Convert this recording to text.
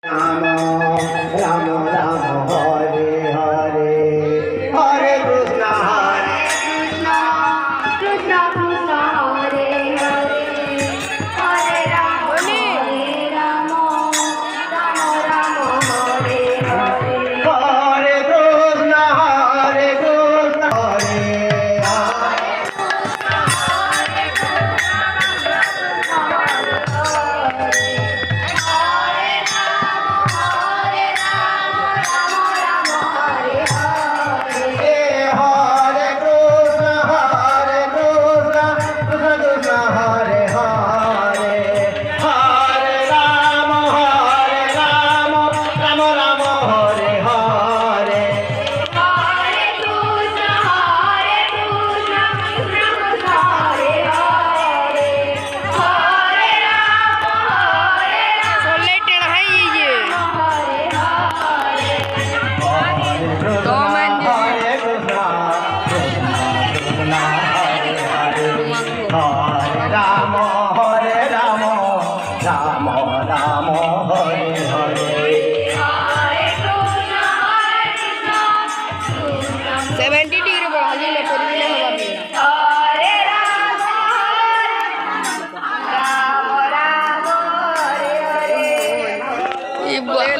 রাম রাম রাম হরে হরে হরে কৃষ্ণ হরে কৃষ্ণ কৃষ্ণ কৃষ্ণ হরে হরে হরে রাম রাম রাম হরে হরে হরে কৃষ্ণ হরে কৃষ্ণ হরে রাম হরে Ram Ram Ram Hare Hare 70 degree বড়াইলে পরিলে হবা হরে রাম রাম রাম হরে হরে এই বলে